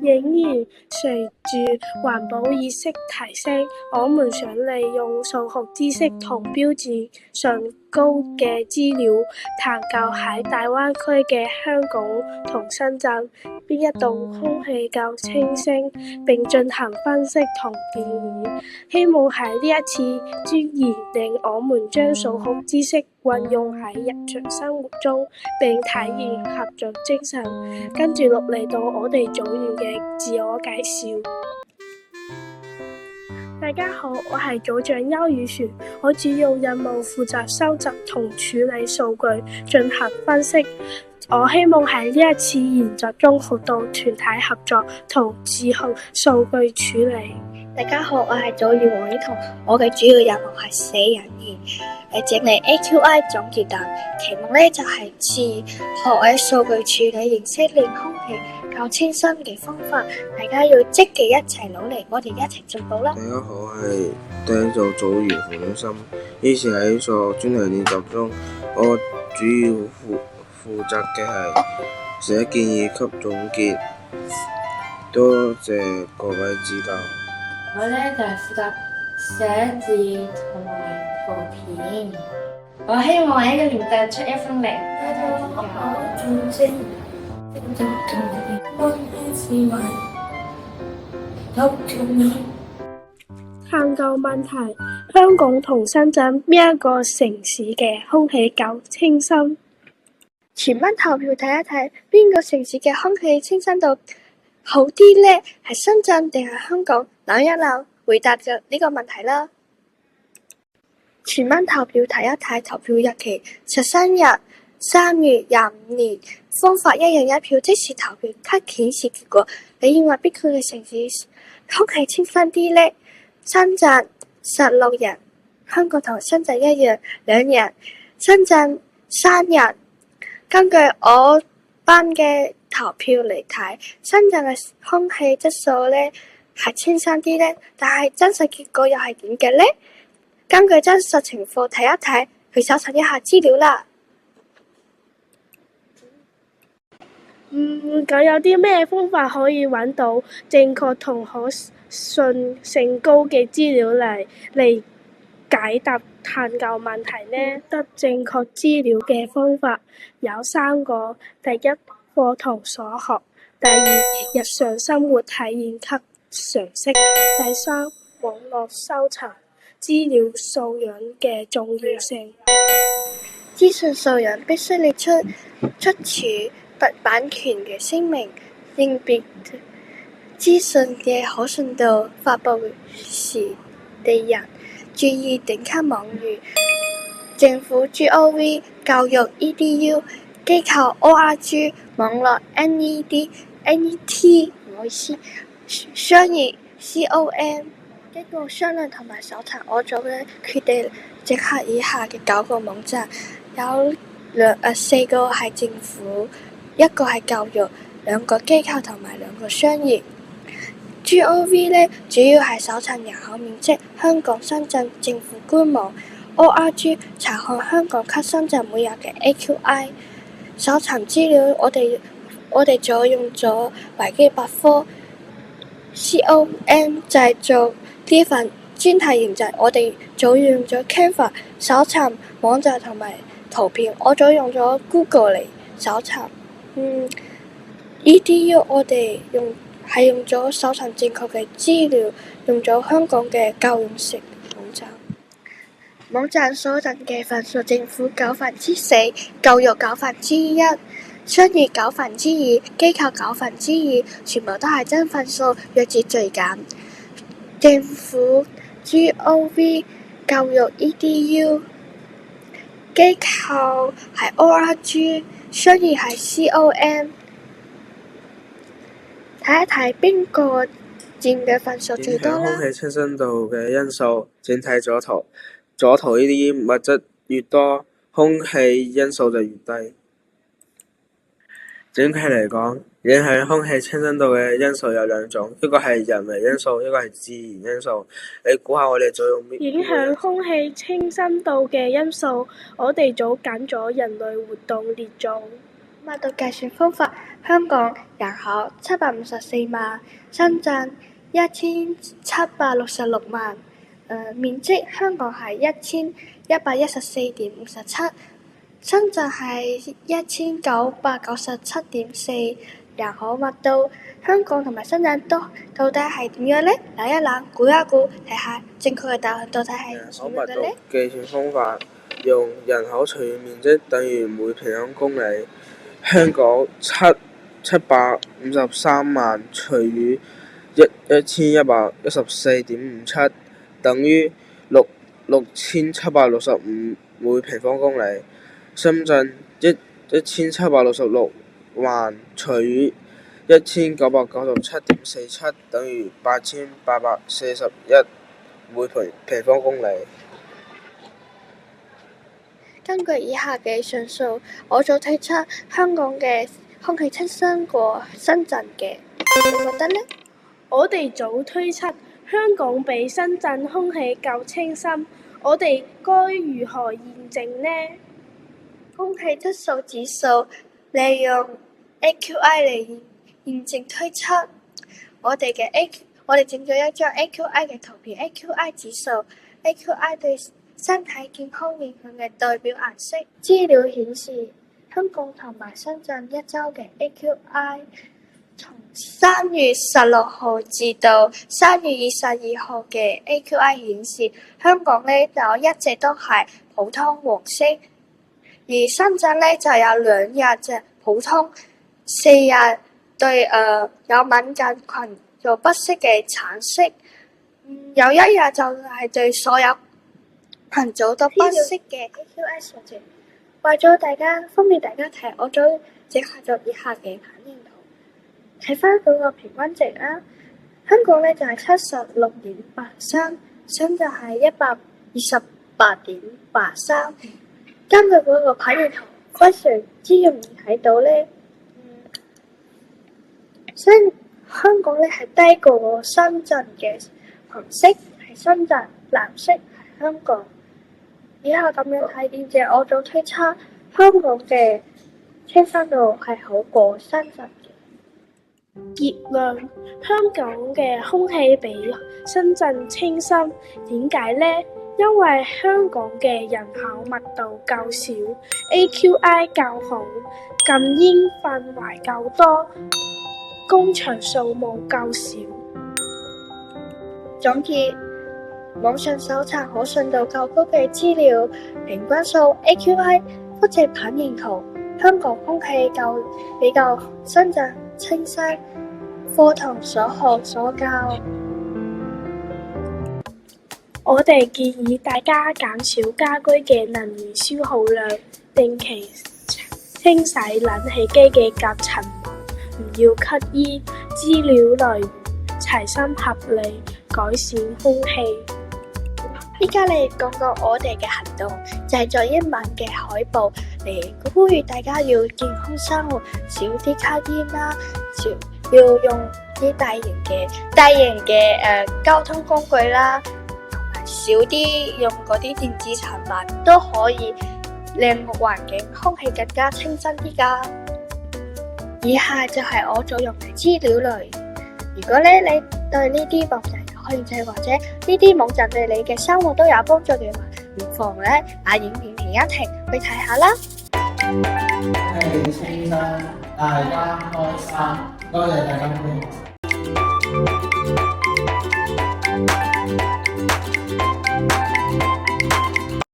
仍然隨住環保意識提升，我們想利用數學知識同標誌上高嘅資料，探究喺大灣區嘅香港同深圳邊一度空氣較清新，並進行分析同建議。希望喺呢一次專研令我們將數學知識運用喺日常生活中，並體現合作精神。跟住落嚟到我哋組員嘅自我介紹。大家好，我係組長邱宇璇，我主要任務負責收集同處理數據，進行分析。我希望喺呢一次研習中學到團體合作同自行數據處理。大家好，我係組員黃依彤，我嘅主要任務係寫引言，整理 AQI 總結檔，期目呢就係自學喺數據處理形式令空氣較清新嘅方法，大家要積極一齊努力，我哋一齊進步啦！大家好，我係第一組組員胡永森。呢次喺數學專題練習中，我主要負責嘅係寫建議及總結，多謝各位指教。我呢就係負責寫字同埋圖片。我希望喺呢個年代出一分力。探究問題：香港同深圳邊一個城市嘅空氣較清新？全民投票睇一睇，邊個城市嘅空氣清新度好啲呢？係深圳定係香港？諗一諗，回答就呢個問題啦。全民投票睇一睇，投票日期13日3月25日，方法一人一票，即時投票卡顯示結果。你認為邊個嘅城市空氣清新啲呢？深圳16人，香港同深圳一樣2人，深圳3人。根據我班嘅投票嚟睇，深圳嘅空氣質素呢係清新啲呢，但係真實結果又係點嘅呢？根據真實情況睇一睇，去搜尋一下資料啦。咁有啲咩方法可以揾到正確同可信性高嘅資料嚟解答探究問題呢？得正確資料嘅方法有3個：第一，課堂所學；第二，日常生活體驗及常識；第三，網絡搜尋。資料素養嘅重要性。資訊素養必須列出處版權嘅聲明，認別資訊嘅可信度，發布時地人，注意頂級網頁，政府 gov、教育 edu、機構 org、網絡 net、唔好意思，商業 com。經過商量同埋搜查，我組咧決定整合以下嘅9個網站，有4個係政府，1個係教育，2個機構同埋2個商業。gov 咧主要係搜尋人口面積，香港、深圳政府官網。org 查看香港及深圳每日嘅 AQI。搜尋資料，我哋組用咗維基百科。com 就係做呢份專題研習，我哋組用咗 Canva 搜尋網站同埋圖片，我組用咗 Google 嚟搜尋。edu 我哋用咗搜尋正確嘅資料，用咗香港嘅教育城網站。網站所得嘅份數，政府4%，教育1%，商業2%，機構2%，全部都係真份數，弱智最減。政府 gov、教育 edu、機構係 org、雙語係 COM。睇一睇邊個佔嘅分數最多啦。影響空氣清新度嘅因素，整體左圖。左圖呢啲物質越多，空氣因素就越低。整體嚟講，影響空氣清新度嘅因素有兩種，一個係人為因素，一個係自然因素。你估下我哋組用邊？影響空氣清新度嘅因素，我哋組揀咗人類活動列組。密度計算方法：香港人口754萬，深圳1766萬。面積香港係1114.57，深圳係1997.4。人口密度，香港同埋深圳到底係點樣呢？諗一諗，估一估，睇下正確嘅答案到底係人口密度點樣嘅呢？計算方法，用人口除以面積等於每平方公里。香港753萬除以1114.57等於6765每平方公里。深圳1766萬除以1997.47等於8841每平方公里。根據以下嘅上述，我組推測香港嘅空氣清新過深圳嘅，你覺得呢？我哋組推測香港比深圳空氣夠清新，我哋該如何驗證呢？空氣質素指數利用 AQI 嚟驗證推測。我哋整咗一張 AQI 嘅圖片。AQI 指數 AQI 對身體健康影響嘅代表顏色。資料顯示，香港同埋深圳一周嘅 AQI 從3月16號至到3月22號嘅 AQI 顯示，香港呢就一直都係普通黃色，而深圳呢就有2日嘅普通，4日對有敏感群做不適嘅橙色，有1日就係對所有群組都不適嘅 AQI 數值。為咗方便大家睇，我組整下咗以下嘅反應圖。睇翻嗰個平均值啦，香港呢就係76.83，深圳係128.83。根據嗰個反應圖，非常之容易睇到呢，香港呢係低過深圳嘅，紅色係深圳，藍色係香港。以下咁樣睇見嘅，我組推測香港嘅清新度係好過深圳嘅。結論：香港嘅空氣比深圳清新，點解呢？因為香港嘅人口密度較少， AQI 較好，禁煙氛圍較多，工場數目較少。總結：網上搜尋可信度較高嘅資料，平均數 AQI 複製棒形圖，香港空氣比較深圳清新。課堂所學所教，我哋建議大家減少家居嘅能源消耗量，定期清洗冷氣機嘅夾層膜，唔要吸煙，資料來源齊心合力，改善空氣。依家嚟講講我哋嘅行動，製作英文嘅海報嚟呼籲大家要健康生活，少啲吸煙啦，要用啲大型嘅交通工具啦，同埋少啲用嗰啲電子產品，都可以令環境空氣更加清新啲㗎。以下就係我組用嘅資料來源。如果你對呢啲網站有興趣，或者呢啲網站對你嘅生活都有幫助嘅話，唔妨把影片停一停去睇下啦。清新，大家開心，多謝大家觀看。